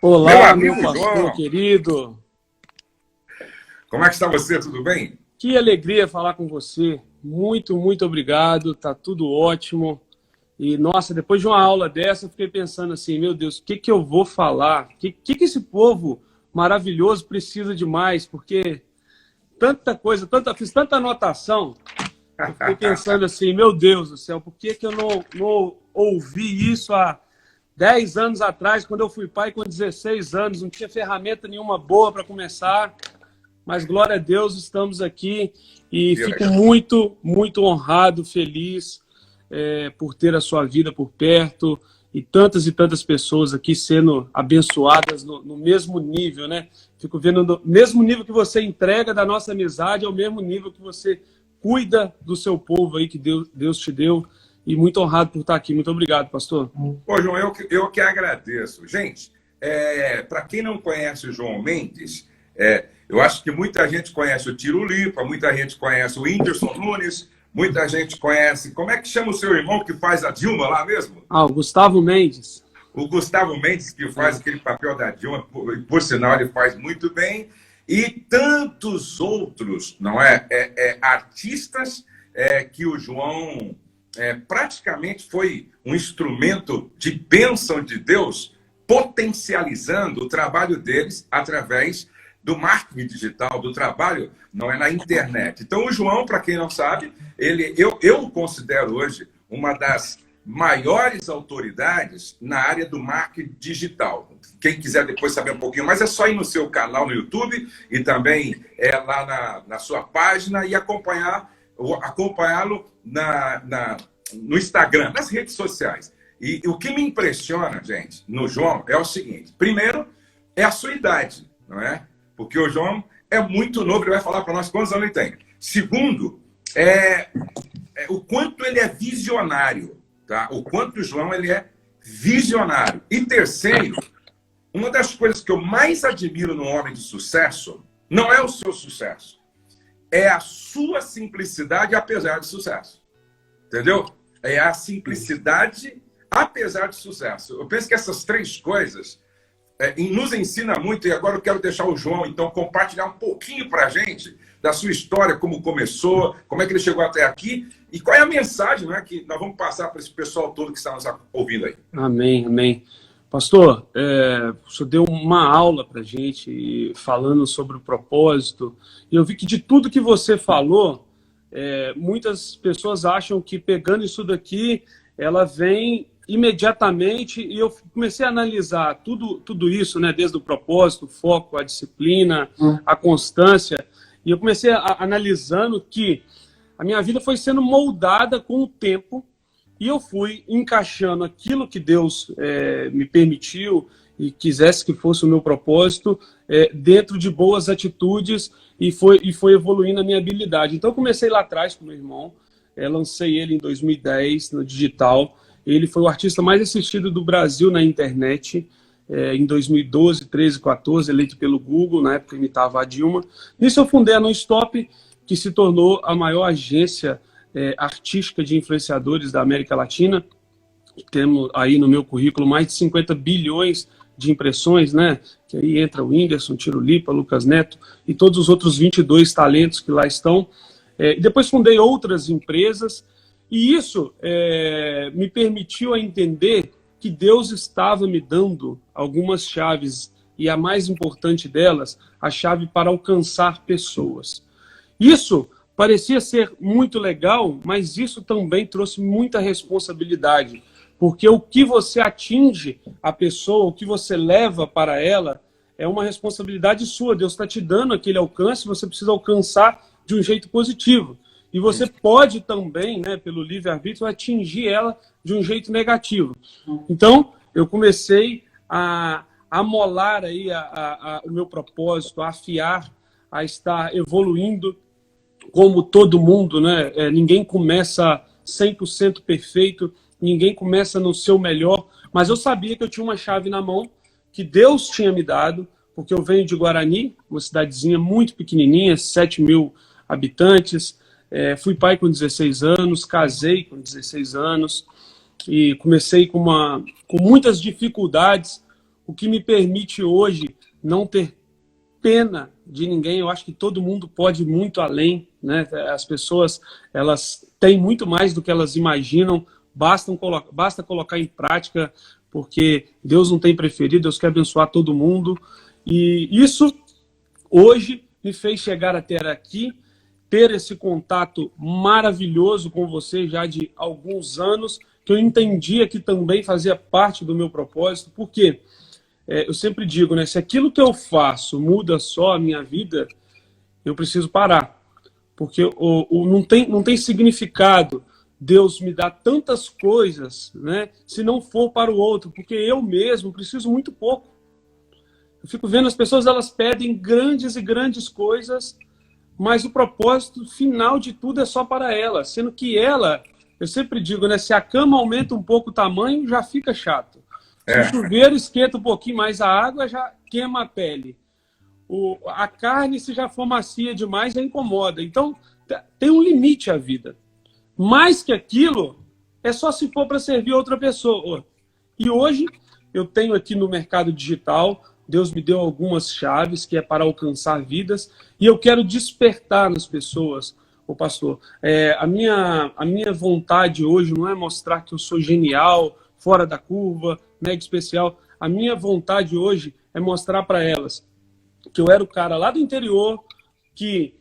Meu Olá, meu amigo pastor João, querido. como é que está você? Tudo bem? Que alegria falar com você. Muito, muito obrigado. Tá tudo ótimo. E, nossa, depois de uma aula dessa, eu fiquei pensando assim, meu Deus, o que que eu vou falar? O que esse povo maravilhoso precisa de mais? Porque tanta coisa, fiz tanta anotação, eu fiquei pensando assim, meu Deus do céu, por que que eu não ouvi isso há 10 anos atrás, quando eu fui pai com 16 anos, não tinha ferramenta nenhuma boa para começar, mas glória a Deus, estamos aqui e Que fico legal. muito, muito honrado, feliz por ter a sua vida por perto e tantas pessoas aqui sendo abençoadas no mesmo nível, né? Fico vendo no mesmo nível que você entrega da nossa amizade, é o mesmo nível que você cuida do seu povo aí que Deus te deu. E muito honrado por estar aqui. Muito obrigado, pastor. Ô, João, eu que agradeço. Gente, para quem não conhece o João Mendes, eu acho que muita gente conhece o Tiro Lipa, muita gente conhece o Whindersson Nunes, muita gente conhece... Como é que chama o seu irmão que faz a Dilma lá mesmo? Ah, o Gustavo Mendes. O Gustavo Mendes, que faz aquele papel da Dilma, por sinal, ele faz muito bem. E tantos outros, não é? Artistas que o João praticamente foi um instrumento de bênção de Deus, potencializando o trabalho deles através do marketing digital, do trabalho não é na internet. Então, o João, para quem não sabe, eu o considero hoje uma das maiores autoridades na área do marketing digital. Quem quiser depois saber um pouquinho mais, é só ir no seu canal no YouTube e também lá na sua página e acompanhá-lo no Instagram, nas redes sociais. E o que me impressiona, gente, no João é o seguinte. Primeiro, é a sua idade, não é? Porque o João é muito novo, ele vai falar para nós quantos anos ele tem. Segundo, o quanto ele é visionário, tá? O quanto o João ele é visionário. E terceiro, uma das coisas que eu mais admiro num homem de sucesso não é o seu sucesso, é a sua simplicidade apesar do sucesso. Entendeu? É a simplicidade apesar do sucesso. Eu penso que essas três coisas nos ensina muito, e agora eu quero deixar o João, então, compartilhar um pouquinho para a gente da sua história, como começou, como é que ele chegou até aqui, e qual é a mensagem, né, que nós vamos passar para esse pessoal todo que está nos ouvindo aí. Amém, amém. Pastor, o senhor deu uma aula para a gente falando sobre o propósito, e eu vi que de tudo que você falou, muitas pessoas acham que pegando isso daqui, ela vem imediatamente, e eu comecei a analisar tudo isso, né, desde o propósito, o foco, a disciplina, a constância, e eu comecei analisando que a minha vida foi sendo moldada com o tempo, e eu fui encaixando aquilo que Deus me permitiu e quisesse que fosse o meu propósito dentro de boas atitudes, e foi evoluindo a minha habilidade. Então eu comecei lá atrás com meu irmão, lancei ele em 2010 no digital. Ele foi o artista mais assistido do Brasil na internet em 2012, 13, 14, eleito pelo Google, na época imitava a Dilma. Nisso eu fundei a Nonstop, que se tornou a maior agência artística de influenciadores da América Latina. Temos aí no meu currículo mais de 50 bilhões de impressões, né? Que aí entra o Whindersson, Tiro Lipa, Lucas Neto e todos os outros 22 talentos que lá estão. E depois fundei outras empresas, e isso me permitiu a entender que Deus estava me dando algumas chaves, e a mais importante delas, a chave para alcançar pessoas. Isso parecia ser muito legal, mas isso também trouxe muita responsabilidade, porque o que você atinge a pessoa, o que você leva para ela, é uma responsabilidade sua. Deus está te dando aquele alcance, você precisa alcançar de um jeito positivo. E você pode também, né, pelo livre-arbítrio, atingir ela de um jeito negativo. Então, eu comecei a amolar aí o meu propósito, a afiar, a estar evoluindo como todo mundo, né? Ninguém começa 100% perfeito, ninguém começa no seu melhor, mas eu sabia que eu tinha uma chave na mão, que Deus tinha me dado, porque eu venho de Guarani, uma cidadezinha muito pequenininha, 7 mil habitantes. Fui pai com 16 anos, casei com 16 anos e comecei com muitas dificuldades, o que me permite hoje não ter pena de ninguém. Eu acho que todo mundo pode ir muito além, né? As pessoas, elas têm muito mais do que elas imaginam, basta colocar em prática, porque Deus não tem preferido, Deus quer abençoar todo mundo. E isso, hoje, me fez chegar até aqui, ter esse contato maravilhoso com você já de alguns anos, que eu entendia que também fazia parte do meu propósito, porque eu sempre digo, né, se aquilo que eu faço muda só a minha vida, eu preciso parar, porque não tem significado Deus me dar tantas coisas, né, se não for para o outro, porque eu mesmo preciso muito pouco. Eu fico vendo as pessoas, elas pedem grandes e grandes coisas, mas o propósito final de tudo é só para ela, sendo que ela, eu sempre digo, né, se a cama aumenta um pouco o tamanho, já fica chato. Se o chuveiro esquenta um pouquinho mais a água, já queima a pele. A carne, se já for macia demais, já incomoda. Então, tem um limite à vida. Mais que aquilo, é só se for para servir outra pessoa. E hoje, eu tenho aqui no mercado digital, Deus me deu algumas chaves, que é para alcançar vidas, e eu quero despertar nas pessoas, pastor. A minha vontade hoje não é mostrar que eu sou genial, fora da curva, mega especial. A minha vontade hoje é mostrar para elas que eu era o cara lá do interior, que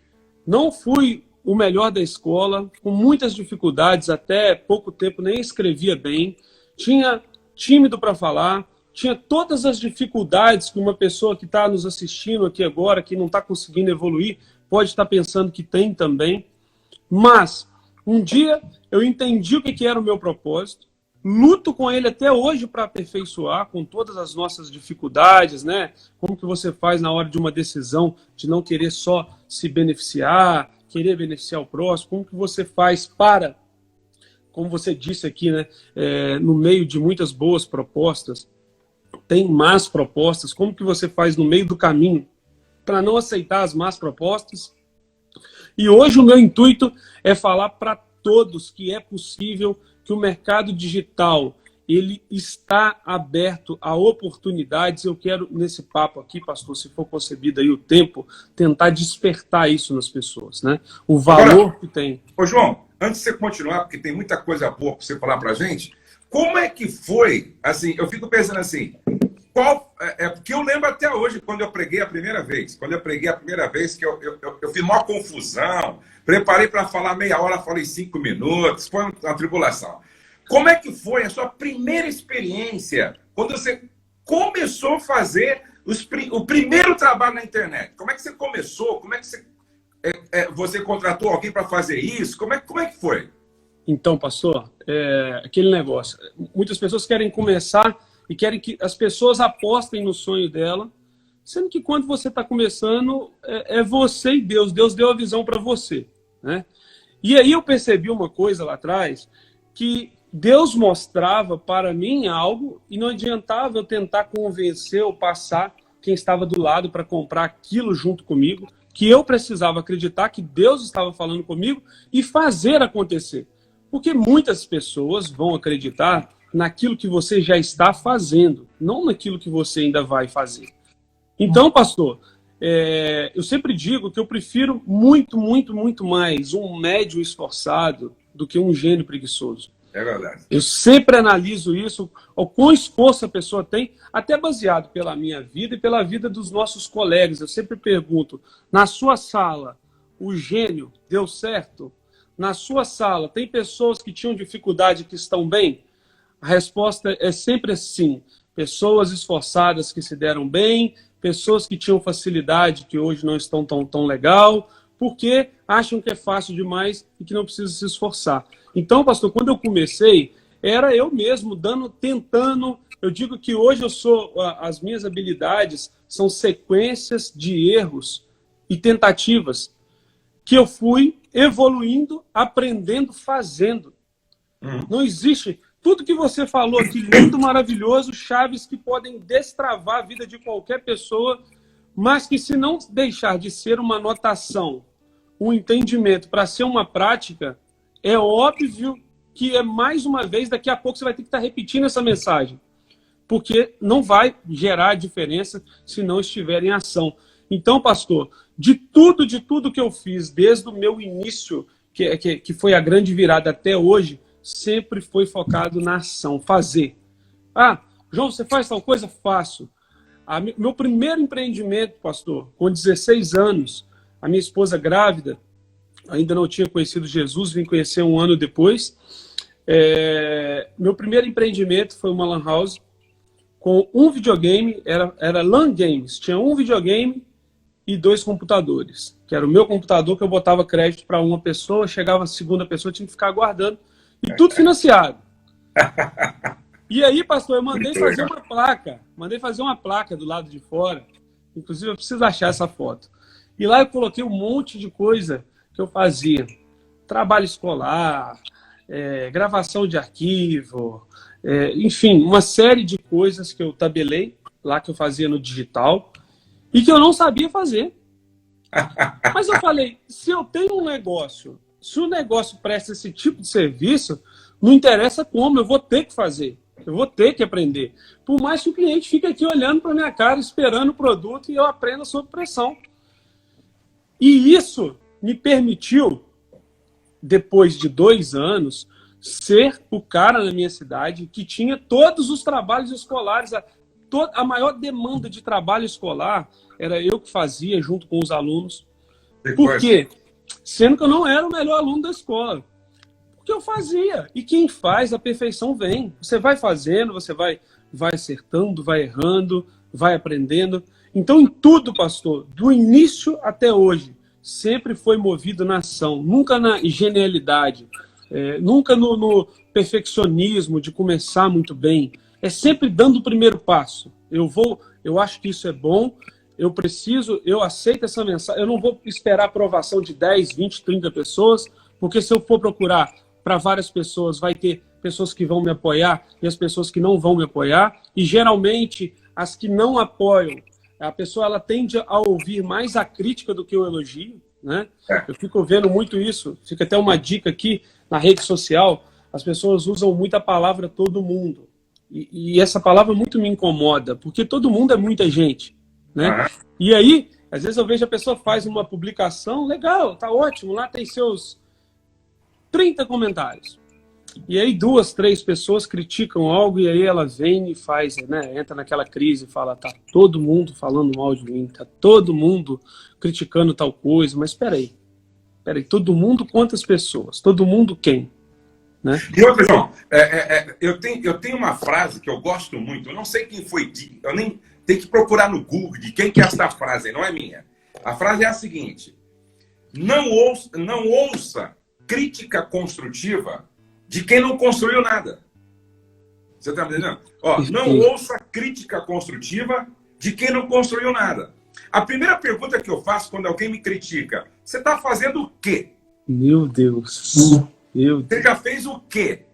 não fui o melhor da escola, com muitas dificuldades, até pouco tempo nem escrevia bem, tinha tímido para falar, tinha todas as dificuldades que uma pessoa que está nos assistindo aqui agora, que não está conseguindo evoluir, pode estar pensando que tem também. Mas, um dia, eu entendi o que era o meu propósito, luto com ele até hoje para aperfeiçoar, com todas as nossas dificuldades, né? Como que você faz na hora de uma decisão de não querer só se beneficiar, querer beneficiar o próximo? Como que você faz para, como você disse aqui, né? No meio de muitas boas propostas, tem más propostas. Como que você faz no meio do caminho para não aceitar as más propostas? E hoje o meu intuito é falar para todos que é possível, que o mercado digital ele está aberto a oportunidades. Eu quero, nesse papo aqui, pastor, se for concebido aí o tempo, tentar despertar isso nas pessoas, né? O valor agora, que tem. Ô, João, antes de você continuar, porque tem muita coisa boa para você falar para a gente, como é que foi, assim, eu fico pensando assim, porque eu lembro até hoje, quando eu preguei a primeira vez, que eu fiz maior confusão, preparei para falar meia hora, falei 5 minutos, foi uma tribulação. Como é que foi a sua primeira experiência, quando você começou a fazer o primeiro trabalho na internet? Como é que você começou? Como é que você contratou alguém para fazer isso? Como é que foi? Então, pastor, aquele negócio, muitas pessoas querem começar e querem que as pessoas apostem no sonho dela, sendo que quando você está começando, é você e Deus. Deus deu a visão para você, né? E aí eu percebi uma coisa lá atrás, que Deus mostrava para mim algo e não adiantava eu tentar convencer ou passar quem estava do lado para comprar aquilo junto comigo, que eu precisava acreditar que Deus estava falando comigo e fazer acontecer. Porque muitas pessoas vão acreditar naquilo que você já está fazendo, não naquilo que você ainda vai fazer. Então, pastor, eu sempre digo que eu prefiro muito, muito, muito mais um médio esforçado do que um gênio preguiçoso. É verdade. Eu sempre analiso isso, o quão esforço a pessoa tem, até baseado pela minha vida e pela vida dos nossos colegas. Eu sempre pergunto, na sua sala, o gênio deu certo? Na sua sala, tem pessoas que tinham dificuldade que estão bem? A resposta é sempre sim. Pessoas esforçadas que se deram bem, pessoas que tinham facilidade que hoje não estão tão legal, porque acham que é fácil demais e que não precisa se esforçar. Então, pastor, quando eu comecei, era eu mesmo tentando. Eu digo que hoje as minhas habilidades são sequências de erros e tentativas que eu fui evoluindo, aprendendo, fazendo. Não existe. Tudo que você falou aqui, lindo, maravilhoso, chaves que podem destravar a vida de qualquer pessoa, mas que se não deixar de ser uma anotação, um entendimento para ser uma prática, é óbvio que mais uma vez, daqui a pouco você vai ter que estar repetindo essa mensagem. porque não vai gerar diferença se não estiver em ação. Então, pastor, de tudo que eu fiz, desde o meu início, que foi a grande virada até hoje, sempre foi focado na ação, fazer. Ah, João, você faz tal coisa? Faço. Meu primeiro empreendimento, pastor, com 16 anos, a minha esposa grávida, ainda não tinha conhecido Jesus, vim conhecer um ano depois. Meu primeiro empreendimento foi uma lan house com um videogame, era LAN games, tinha um videogame e 2 computadores, que era o meu computador que eu botava crédito para uma pessoa, chegava a segunda pessoa, tinha que ficar aguardando, e tudo financiado. E aí, pastor, eu mandei fazer uma placa do lado de fora, inclusive eu preciso achar essa foto. E lá eu coloquei um monte de coisa que eu fazia, trabalho escolar, gravação de arquivo, enfim, uma série de coisas que eu tabelei lá, que eu fazia no digital, e que eu não sabia fazer. Mas eu falei, se eu tenho um negócio, se o negócio presta esse tipo de serviço, não interessa como, eu vou ter que fazer, eu vou ter que aprender. Por mais que o cliente fique aqui olhando para minha cara, esperando o produto, e eu aprenda sob pressão. E isso me permitiu, depois de 2 anos, ser o cara na minha cidade que tinha todos os trabalhos escolares. A maior demanda de trabalho escolar era eu que fazia junto com os alunos. Por quê? Sendo que eu não era o melhor aluno da escola. Porque eu fazia. E quem faz, a perfeição vem. Você vai fazendo, você vai acertando, vai errando, vai aprendendo. Então, em tudo, pastor, do início até hoje, sempre foi movido na ação, nunca na genialidade, nunca no perfeccionismo de começar muito bem. É sempre dando o primeiro passo. Eu acho que isso é bom, eu aceito essa mensagem, eu não vou esperar a aprovação de 10, 20, 30 pessoas, porque se eu for procurar para várias pessoas, vai ter pessoas que vão me apoiar e as pessoas que não vão me apoiar, e geralmente as que não apoiam, a pessoa ela tende a ouvir mais a crítica do que o elogio, né? Eu fico vendo muito isso, fica até uma dica aqui na rede social, as pessoas usam muito a palavra todo mundo. E essa palavra muito me incomoda, porque todo mundo é muita gente, né? E aí, às vezes eu vejo a pessoa faz uma publicação, legal, tá ótimo, lá tem seus 30 comentários. E aí 2, 3 pessoas criticam algo e aí ela vem e faz, né? Entra naquela crise e fala, tá todo mundo falando mal de mim, tá todo mundo criticando tal coisa, mas peraí, todo mundo quantas pessoas? Todo mundo quem? Né? E outra, João, eu tenho uma frase que eu gosto muito, eu não sei quem foi, eu nem tenho que procurar no Google de quem que é essa frase, não é minha. A frase é a seguinte: não ouça crítica construtiva de quem não construiu nada. Você está entendendo? Não ouça crítica construtiva de quem não construiu nada. A primeira pergunta que eu faço quando alguém me critica, você está fazendo o quê? Meu Deus. Você já fez o quê?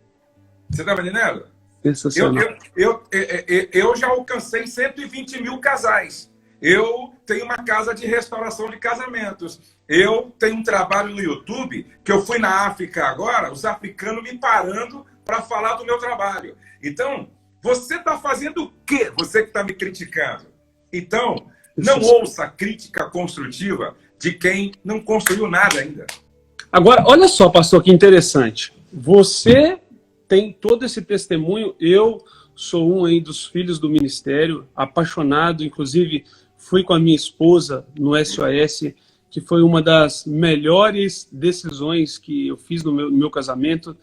Você está me entendendo? Sensacional. Eu já alcancei 120 mil casais. Eu tenho uma casa de restauração de casamentos. Eu tenho um trabalho no YouTube, que eu fui na África agora, os africanos me parando para falar do meu trabalho. Então, você está fazendo o quê? Você que está me criticando. Então, não ouça crítica construtiva de quem não construiu nada ainda. Agora, olha só, pastor, que interessante. Você tem todo esse testemunho. Eu sou um aí dos filhos do ministério, apaixonado. Inclusive, fui com a minha esposa no SOS, que foi uma das melhores decisões que eu fiz no meu casamento.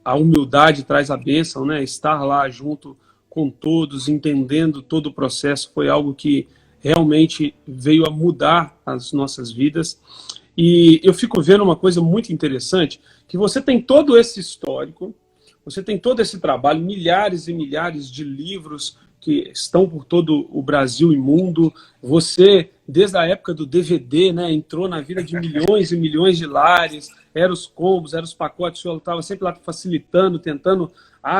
A humildade traz a bênção, né? Estar lá junto com todos, entendendo todo o processo, foi algo que realmente veio a mudar as nossas vidas. E eu fico vendo uma coisa muito interessante, que você tem todo esse histórico, você tem todo esse trabalho, milhares e milhares de livros que estão por todo o Brasil e mundo. Você, desde a época do DVD, né, entrou na vida de milhões e milhões de lares, eram os combos, eram os pacotes, o senhor estava sempre lá facilitando, tentando,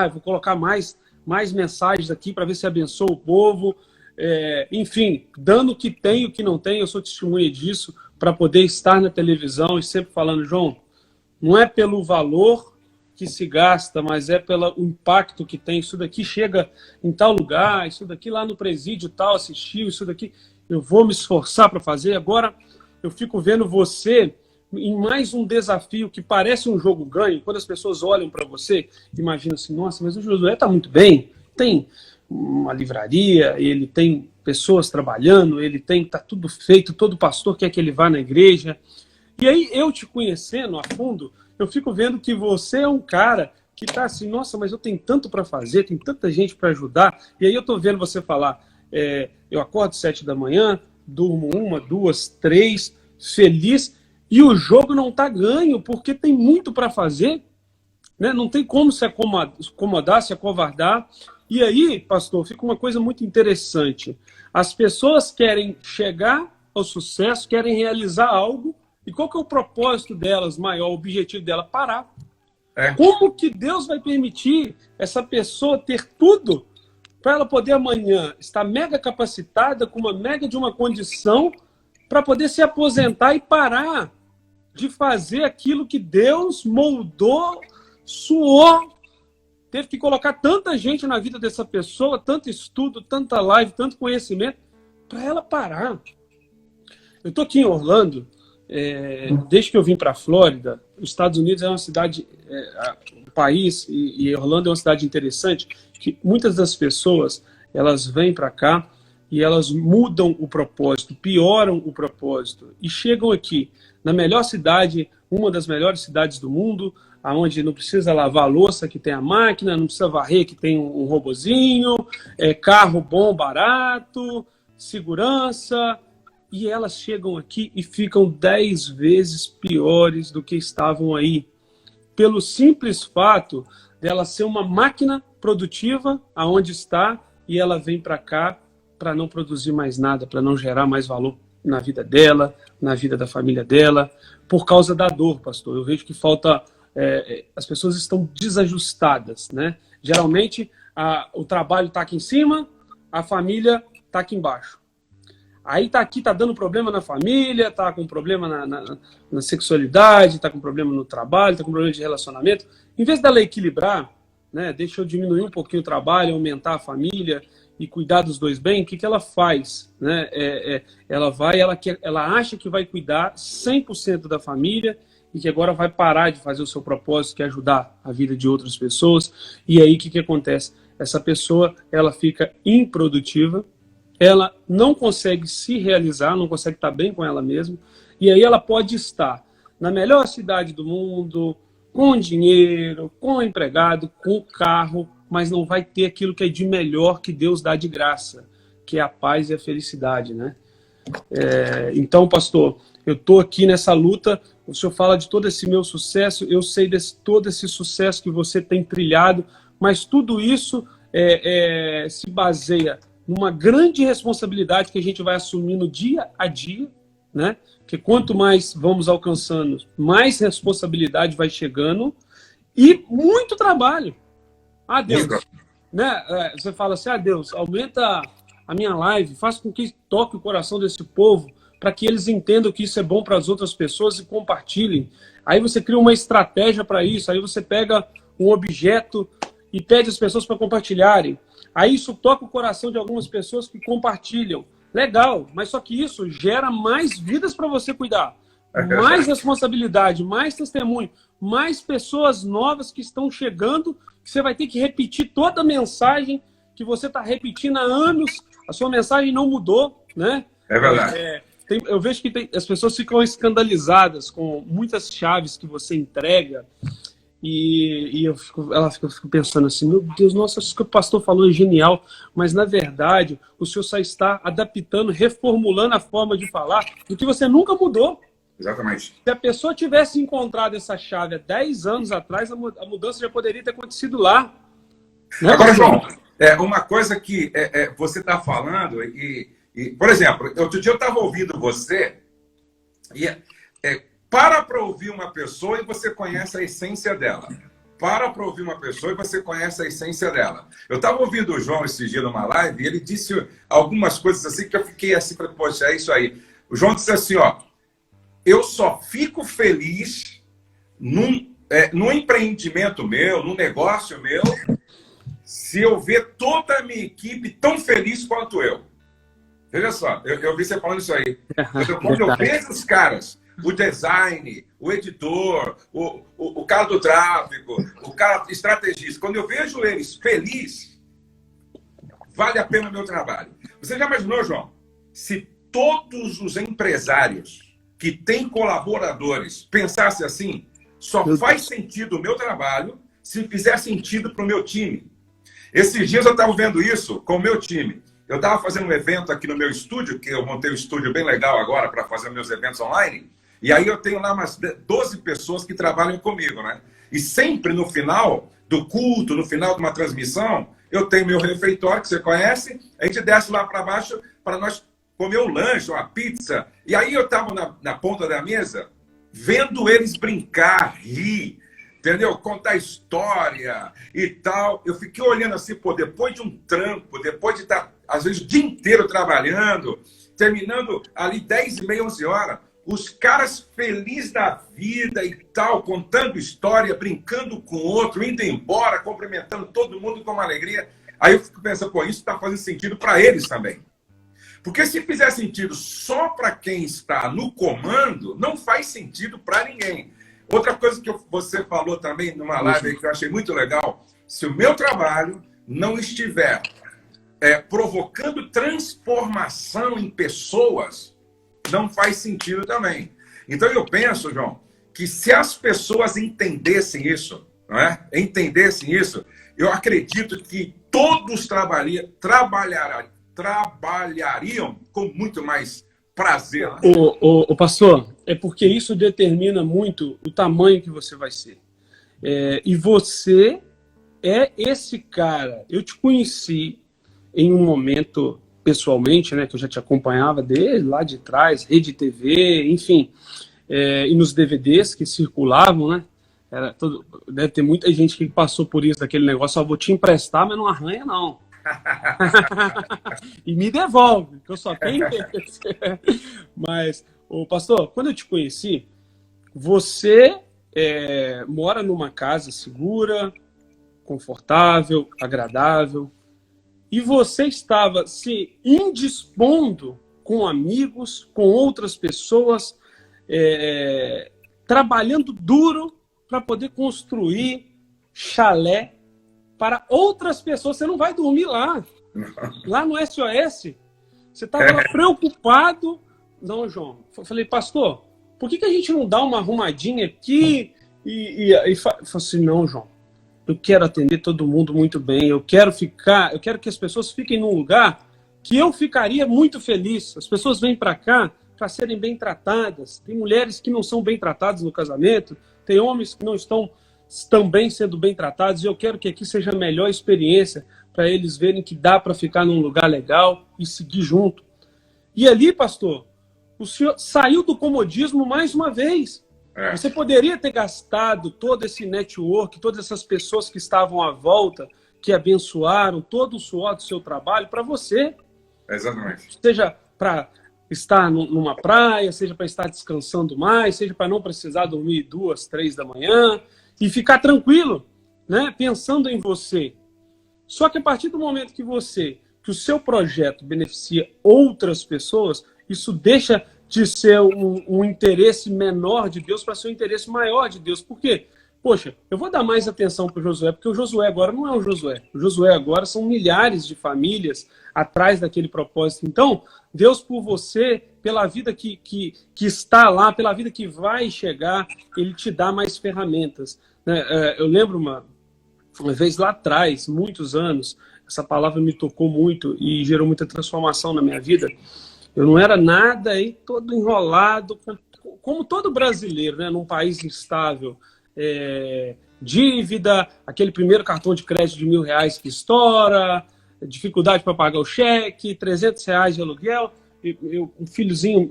eu vou colocar mais mensagens aqui para ver se abençoa o povo. Enfim, dando o que tem e o que não tem, eu sou testemunha disso, para poder estar na televisão e sempre falando, João, não é pelo valor que se gasta, mas é pelo impacto que tem. Isso daqui chega em tal lugar, isso daqui lá no presídio tal assistiu, isso daqui eu vou me esforçar para fazer. Agora eu fico vendo você em mais um desafio que parece um jogo ganho. Quando as pessoas olham para você, imaginam assim, nossa, mas o Josué está muito bem, tem uma livraria, ele tem pessoas trabalhando, ele tem, tá tudo feito, todo pastor quer que ele vá na igreja. E aí, eu te conhecendo a fundo, eu fico vendo que você é um cara que tá assim, nossa, mas eu tenho tanto para fazer, tem tanta gente para ajudar. E aí eu tô vendo você falar, eu acordo 7 da manhã, durmo 1, 2, 3, feliz, e o jogo não tá ganho, porque tem muito para fazer, né? Não tem como se acomodar, se acovardar. E aí, pastor, fica uma coisa muito interessante. As pessoas querem chegar ao sucesso, querem realizar algo, e qual que é o propósito delas, maior, o objetivo dela? Parar. Como que Deus vai permitir essa pessoa ter tudo para ela poder amanhã estar mega capacitada, com uma mega de uma condição, para poder se aposentar e parar de fazer aquilo que Deus moldou, suou, teve que colocar tanta gente na vida dessa pessoa, tanto estudo, tanta live, tanto conhecimento, para ela parar. Eu estou aqui em Orlando, desde que eu vim para a Flórida. Os Estados Unidos é uma cidade, um país, e Orlando é uma cidade interessante, que muitas das pessoas, elas vêm para cá e elas mudam o propósito, pioram o propósito, e chegam aqui, na melhor cidade, uma das melhores cidades do mundo, onde não precisa lavar a louça, que tem a máquina, não precisa varrer, que tem um robozinho, carro bom, barato, segurança, e elas chegam aqui e ficam 10 vezes piores do que estavam aí, pelo simples fato dela ser uma máquina produtiva aonde está, e ela vem para cá para não produzir mais nada, para não gerar mais valor na vida dela, na vida da família dela, por causa da dor, pastor. Eu vejo que falta... as pessoas estão desajustadas, né? Geralmente, o trabalho está aqui em cima, a família está aqui embaixo. Aí tá aqui, tá dando problema na família, tá com problema na sexualidade, tá com problema no trabalho, tá com problema de relacionamento. Em vez dela equilibrar, né, deixa eu diminuir um pouquinho o trabalho, aumentar a família e cuidar dos dois bem, o que ela faz? Né? Ela acha que vai cuidar 100% da família e que agora vai parar de fazer o seu propósito, que é ajudar a vida de outras pessoas. E aí o que acontece? Essa pessoa, ela fica improdutiva, ela não consegue se realizar, não consegue estar bem com ela mesma, e aí ela pode estar na melhor cidade do mundo, com dinheiro, com empregado, com carro, mas não vai ter aquilo que é de melhor que Deus dá de graça, que é a paz e a felicidade, né? Então, pastor, eu estou aqui nessa luta, o senhor fala de todo esse meu sucesso, eu sei de todo esse sucesso que você tem trilhado, mas tudo isso se baseia numa grande responsabilidade que a gente vai assumindo dia a dia, né? Porque quanto mais vamos alcançando, mais responsabilidade vai chegando e muito trabalho. Deus, né? Você fala assim, Deus, aumenta a minha live, faz com que toque o coração desse povo, para que eles entendam que isso é bom para as outras pessoas e compartilhem. Aí você cria uma estratégia para isso, aí você pega um objeto e pede às pessoas para compartilharem. Aí isso toca o coração de algumas pessoas que compartilham. Legal, mas só que isso gera mais vidas para você cuidar. Mais responsabilidade, mais testemunho, mais pessoas novas que estão chegando, que você vai ter que repetir toda a mensagem que você está repetindo há anos. A sua mensagem não mudou, né? É verdade. Eu vejo que as pessoas ficam escandalizadas com muitas chaves que você entrega. E ela fica pensando assim, meu Deus, nossa, isso que o pastor falou é genial, mas na verdade o senhor só está adaptando, reformulando a forma de falar, do que você nunca mudou. Exatamente. Se a pessoa tivesse encontrado essa chave há 10 anos atrás, a mudança já poderia ter acontecido lá. Né, agora, João, uma coisa que você está falando, por exemplo, outro dia eu estava ouvindo você, e para ouvir uma pessoa e você conhece a essência dela. Para ouvir uma pessoa e você conhece a essência dela. Eu estava ouvindo o João esse dia numa live e ele disse algumas coisas assim que eu fiquei assim, poxa, é isso aí. O João disse assim, eu só fico feliz no empreendimento meu, no negócio meu, se eu ver toda a minha equipe tão feliz quanto eu. Veja só, eu vi você falando isso aí. Quando eu vejo os caras, o design, o editor, o cara do tráfego, o cara estrategista, quando eu vejo eles felizes, vale a pena o meu trabalho. Você já imaginou, João, se todos os empresários que têm colaboradores pensassem assim, só faz sentido o meu trabalho se fizer sentido para o meu time. Esses dias eu estava vendo isso com o meu time. Eu estava fazendo um evento aqui no meu estúdio, que eu montei um estúdio bem legal agora para fazer meus eventos online, e aí eu tenho lá umas 12 pessoas que trabalham comigo, né? E sempre no final do culto, no final de uma transmissão, eu tenho meu refeitório, que você conhece, a gente desce lá para baixo para nós comer o lanche, uma pizza. E aí eu estava na ponta da mesa, vendo eles brincar, rir, entendeu? Contar história e tal. Eu fiquei olhando assim, pô, depois de um trampo, depois de estar, às vezes, o dia inteiro trabalhando, terminando ali 10h30, 11 horas, os caras felizes da vida e tal, contando história, brincando com o outro, indo embora, cumprimentando todo mundo com uma alegria. Aí eu fico pensando, pô, isso está fazendo sentido para eles também. Porque se fizer sentido só para quem está no comando, não faz sentido para ninguém. Outra coisa que você falou também numa live aí que eu achei muito legal, se o meu trabalho não estiver provocando transformação em pessoas, não faz sentido também. Então eu penso, João, que se as pessoas entendessem isso, não é? Entendessem isso, eu acredito que todos trabalhariam com muito mais prazer. O pastor, é porque isso determina muito o tamanho que você vai ser. E você é esse cara. Eu te conheci em um momento pessoalmente, né, que eu já te acompanhava desde lá de trás, Rede TV, enfim, e nos DVDs que circulavam, né? Deve ter muita gente que passou por isso, daquele negócio, só vou te emprestar, mas não arranha, não. E me devolve, que eu só tenho interesse. Mas, pastor, quando eu te conheci, você mora numa casa segura, confortável, agradável, e você estava se indispondo com amigos, com outras pessoas, trabalhando duro para poder construir chalé para outras pessoas. Você não vai dormir lá. Lá no SOS, você estava preocupado. Não, João. Eu falei, pastor, por que a gente não dá uma arrumadinha aqui? E falei assim, não, João. Eu quero atender todo mundo muito bem. Eu quero que as pessoas fiquem num lugar que eu ficaria muito feliz. As pessoas vêm para cá para serem bem tratadas. Tem mulheres que não são bem tratadas no casamento. Tem homens que não estão também sendo bem tratados. E eu quero que aqui seja a melhor experiência para eles verem que dá para ficar num lugar legal e seguir junto. E ali, pastor, o senhor saiu do comodismo mais uma vez. Você poderia ter gastado todo esse network, todas essas pessoas que estavam à volta, que abençoaram todo o suor do seu trabalho para você. Exatamente. Seja para estar numa praia, seja para estar descansando mais, seja para não precisar dormir 2, 3 da manhã e ficar tranquilo, né, pensando em você. Só que a partir do momento que o seu projeto beneficia outras pessoas, isso deixa de ser um interesse menor de Deus para ser um interesse maior de Deus. Por quê? Poxa, eu vou dar mais atenção para o Josué, porque o Josué agora não é o Josué. O Josué agora são milhares de famílias atrás daquele propósito. Então, Deus por você, pela vida que está lá, pela vida que vai chegar, Ele te dá mais ferramentas. Eu lembro uma vez lá atrás, muitos anos, essa palavra me tocou muito e gerou muita transformação na minha vida. Eu não era nada aí, todo enrolado, como todo brasileiro, né, num país instável. Dívida, aquele primeiro cartão de crédito de R$1.000 que estoura, dificuldade para pagar o cheque, R$300 de aluguel, um filhozinho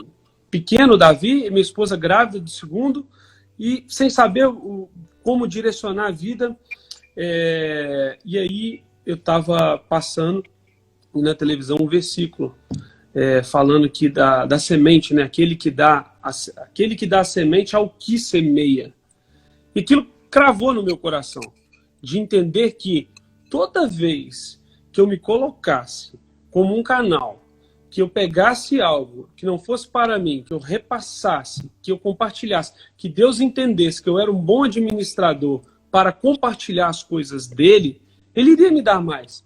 pequeno, Davi, e minha esposa grávida do segundo, e sem saber como direcionar a vida. E aí eu estava passando na televisão um versículo falando que da semente, né? Aquele que dá a semente ao que semeia. E aquilo cravou no meu coração, de entender que toda vez que eu me colocasse como um canal, que eu pegasse algo que não fosse para mim, que eu repassasse, que eu compartilhasse, que Deus entendesse que eu era um bom administrador para compartilhar as coisas dele, ele iria me dar mais.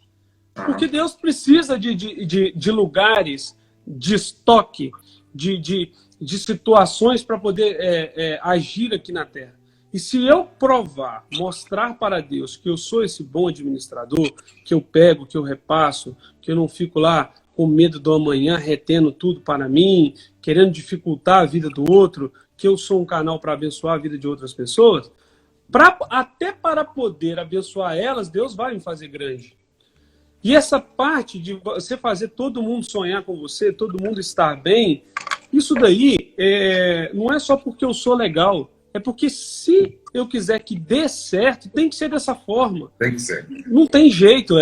Porque Deus precisa de lugares, de estoque, de situações para poder agir aqui na Terra. E se eu provar, mostrar para Deus que eu sou esse bom administrador, que eu pego, que eu repasso, que eu não fico lá com medo do amanhã, retendo tudo para mim, querendo dificultar a vida do outro, que eu sou um canal para abençoar a vida de outras pessoas, até para poder abençoar elas, Deus vai me fazer grande. E essa parte de você fazer todo mundo sonhar com você, todo mundo estar bem, isso daí não é só porque eu sou legal, é porque se eu quiser que dê certo, tem que ser dessa forma. Tem que ser. Não tem jeito.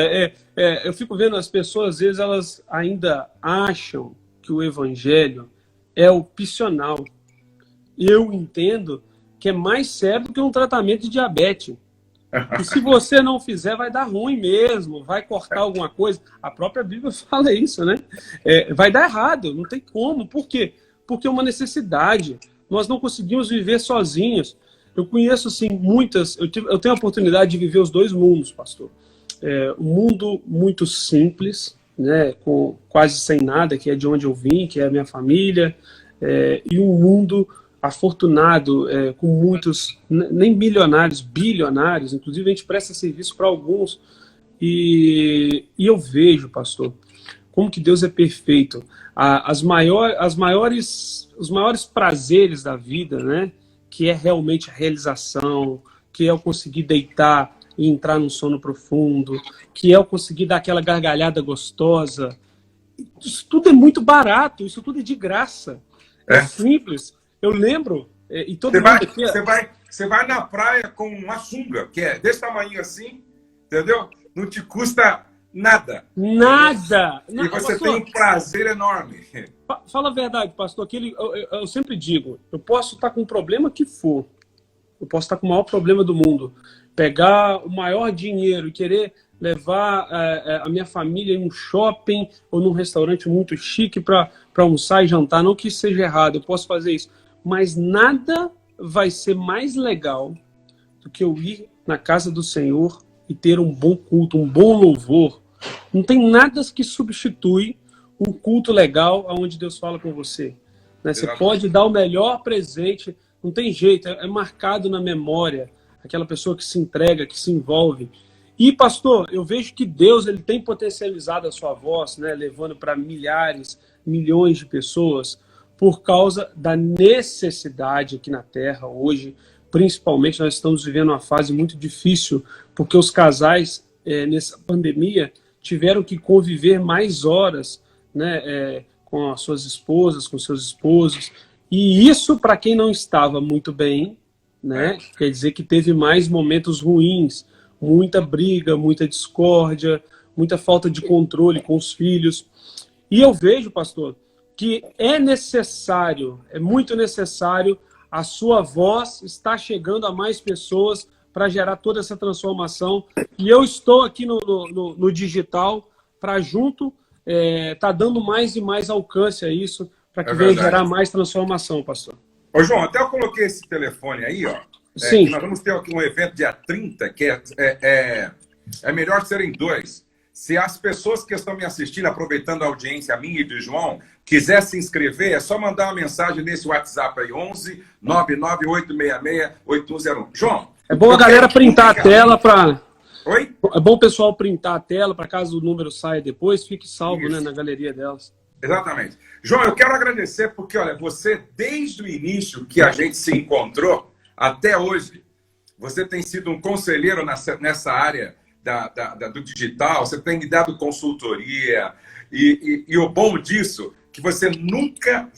Eu fico vendo as pessoas, às vezes, elas ainda acham que o evangelho é opcional. Eu entendo que é mais sério do que um tratamento de diabetes. E se você não fizer, vai dar ruim mesmo, vai cortar alguma coisa. A própria Bíblia fala isso, né? Vai dar errado, não tem como. Por quê? Porque é uma necessidade. Nós não conseguimos viver sozinhos. Eu conheço, assim, muitas... Eu tenho a oportunidade de viver os dois mundos, pastor. Um mundo muito simples, né, com quase sem nada, que é de onde eu vim, que é a minha família, e um mundo afortunado, com muitos, nem milionários, bilionários, inclusive a gente presta serviço para alguns, e eu vejo, pastor, como que Deus é perfeito. Os maiores prazeres da vida, né, que é realmente a realização, que é eu conseguir deitar e entrar num sono profundo, que é eu conseguir dar aquela gargalhada gostosa. Isso tudo é muito barato, isso tudo é de graça. É simples. Eu lembro, e todo mundo aqui... Você vai na praia com uma sunga, que é desse tamanho assim, entendeu? Não te custa nada. Nada! E você tem um prazer enorme. Fala a verdade, pastor. Eu sempre digo, eu posso estar com o problema que for, eu posso estar com o maior problema do mundo, pegar o maior dinheiro e querer levar a minha família em um shopping ou num restaurante muito chique para almoçar e jantar, não que isso seja errado, eu posso fazer isso. Mas nada vai ser mais legal do que eu ir na casa do Senhor e ter um bom culto, um bom louvor. Não tem nada que substitui um culto legal onde Deus fala com você. Né? Você pode dar o melhor presente, não tem jeito, é marcado na memória, aquela pessoa que se entrega, que se envolve. E, pastor, eu vejo que Deus ele tem potencializado a sua voz, né, levando para milhares, milhões de pessoas, por causa da necessidade aqui na Terra hoje. Principalmente, nós estamos vivendo uma fase muito difícil, porque os casais, nessa pandemia, tiveram que conviver mais horas, né, com as suas esposas, com seus esposos. E isso, para quem não estava muito bem, né, quer dizer que teve mais momentos ruins, muita briga, muita discórdia, muita falta de controle com os filhos. E eu vejo, pastor, que é necessário, é muito necessário, a sua voz estar chegando a mais pessoas para gerar toda essa transformação. E eu estou aqui no digital para junto tá dando mais e mais alcance a isso, para que venha gerar mais transformação, pastor. Ô, João, até eu coloquei esse telefone aí, ó. Sim. Nós vamos ter aqui um evento dia 30, que é melhor serem dois. Se as pessoas que estão me assistindo, aproveitando a audiência minha e do João, quiser se inscrever, é só mandar uma mensagem nesse WhatsApp aí, 11 99866 8101. João, é bom a galera printar a tela para... Oi? É bom o pessoal printar a tela para caso o número saia depois, fique salvo, né, na galeria delas. Exatamente. João, eu quero agradecer porque, olha, você, desde o início que a gente se encontrou, até hoje, você tem sido um conselheiro nessa área do digital, você tem me dado consultoria, e o bom disso, que você nunca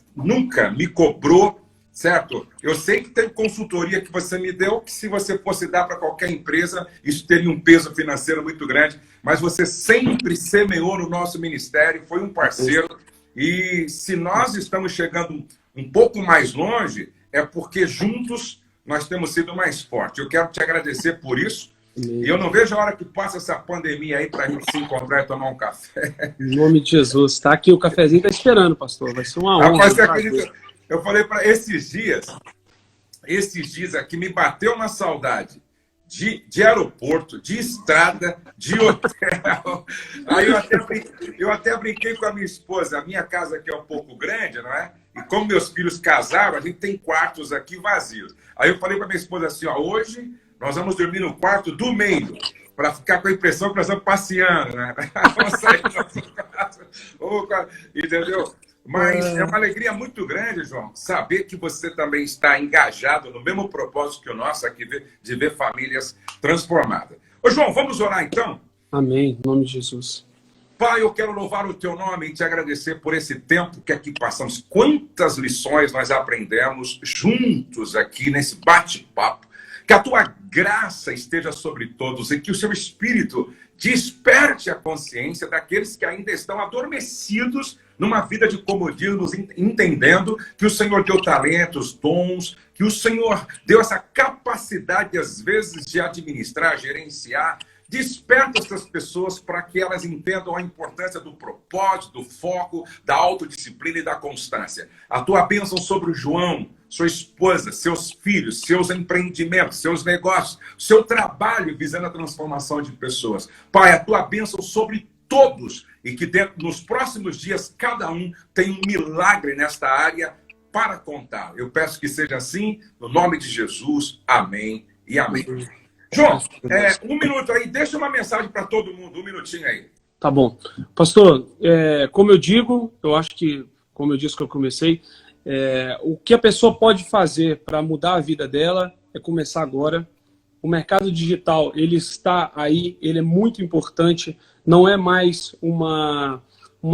me cobrou, certo? Eu sei que tem consultoria que você me deu, que se você fosse dar para qualquer empresa, isso teria um peso financeiro muito grande, mas você sempre semeou no nosso ministério, foi um parceiro, e se nós estamos chegando um pouco mais longe, é porque juntos nós temos sido mais fortes. Eu quero te agradecer por isso. Amém. E eu não vejo a hora que passa essa pandemia aí para a gente se encontrar e tomar um café. Em nome de Jesus. Está aqui, o cafezinho está esperando, pastor. Vai ser uma honra. Rapaz, você acredita? Eu falei para esses dias aqui, me bateu uma saudade de aeroporto, de estrada, de hotel. Aí eu até brinquei com a minha esposa. A minha casa aqui é um pouco grande, não é? E como meus filhos casaram, a gente tem quartos aqui vazios. Aí eu falei para minha esposa assim, ó, hoje nós vamos dormir no quarto do meio, para ficar com a impressão que nós estamos passeando, né? Vamos sair do nosso quarto, entendeu? Mas é uma alegria muito grande, João, saber que você também está engajado no mesmo propósito que o nosso aqui, de ver famílias transformadas. Ô, João, vamos orar então? Amém, em nome de Jesus. Pai, eu quero louvar o teu nome e te agradecer por esse tempo que aqui passamos. Quantas lições nós aprendemos juntos aqui nesse bate-papo. Que a tua graça esteja sobre todos e que o seu Espírito desperte a consciência daqueles que ainda estão adormecidos numa vida de comodismo, entendendo que o Senhor deu talentos, dons, que o Senhor deu essa capacidade, às vezes, de administrar, gerenciar. Desperta essas pessoas para que elas entendam a importância do propósito, do foco, da autodisciplina e da constância. A tua bênção sobre o João, sua esposa, seus filhos, seus empreendimentos, seus negócios, seu trabalho visando a transformação de pessoas. Pai, a tua bênção sobre todos e que nos próximos dias cada um tem um milagre nesta área para contar. Eu peço que seja assim, no nome de Jesus. Amém e amém. João, um minuto aí, deixa uma mensagem para todo mundo, um minutinho aí. Tá bom. Pastor, como eu digo, eu acho que, como eu disse que eu comecei, o que a pessoa pode fazer para mudar a vida dela é começar agora. O mercado digital, ele está aí, ele é muito importante, não é mais uma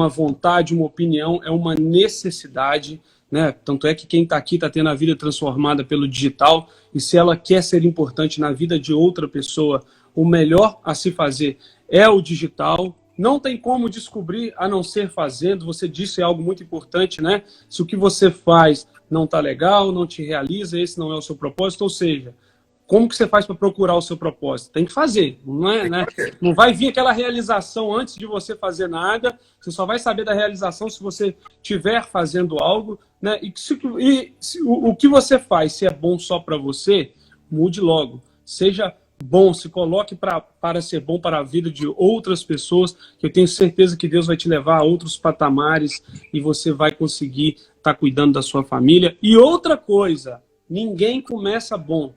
vontade, uma opinião, é uma necessidade, né? Tanto é que quem está aqui está tendo a vida transformada pelo digital, e se ela quer ser importante na vida de outra pessoa, o melhor a se fazer é o digital. Não tem como descobrir a não ser fazendo. Você disse algo muito importante, né? Se o que você faz não está legal, não te realiza, esse não é o seu propósito, ou seja, como que você faz para procurar o seu propósito? Tem que fazer, não é, né? Não vai vir aquela realização antes de você fazer nada. Você só vai saber da realização se você estiver fazendo algo, né? O que você faz, se é bom só para você, mude logo. Seja bom, se coloque para ser bom para a vida de outras pessoas, que eu tenho certeza que Deus vai te levar a outros patamares e você vai conseguir estar cuidando da sua família. E outra coisa, ninguém começa bom.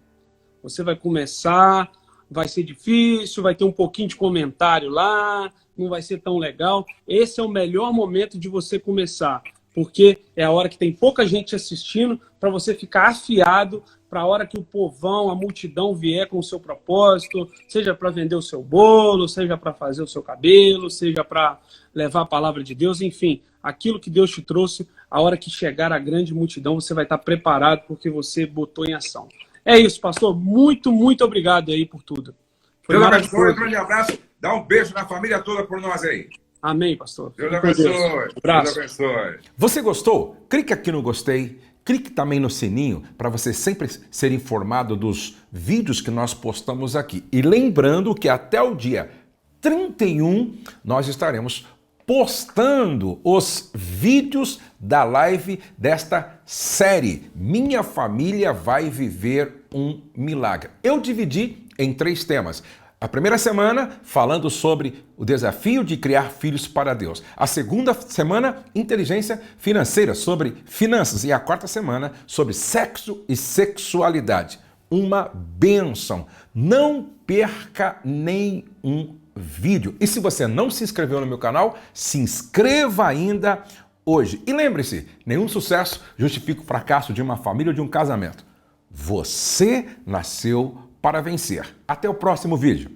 Você vai começar, vai ser difícil, vai ter um pouquinho de comentário lá, não vai ser tão legal. Esse é o melhor momento de você começar, porque é a hora que tem pouca gente assistindo, para você ficar afiado, para a hora que o povão, a multidão vier com o seu propósito, seja para vender o seu bolo, seja para fazer o seu cabelo, seja para levar a palavra de Deus, enfim, aquilo que Deus te trouxe, a hora que chegar a grande multidão, você vai estar preparado porque você botou em ação. É isso, pastor. Muito, muito obrigado aí por tudo. Deus abençoe, um grande abraço. Dá um beijo na família toda por nós aí. Amém, pastor. Deus abençoe. Deus abençoe. Você gostou? Clique aqui no gostei. Clique também no sininho para você sempre ser informado dos vídeos que nós postamos aqui. E lembrando que até o dia 31 nós estaremos postando os vídeos da live desta série Minha Família Vai Viver um Milagre. Eu dividi em 3 temas. A primeira semana, falando sobre o desafio de criar filhos para Deus. A segunda semana, inteligência financeira, sobre finanças. E a quarta semana, sobre sexo e sexualidade. Uma bênção. Não perca nenhum vídeo. E se você não se inscreveu no meu canal, se inscreva ainda hoje. E lembre-se, nenhum sucesso justifica o fracasso de uma família ou de um casamento. Você nasceu para vencer. Até o próximo vídeo.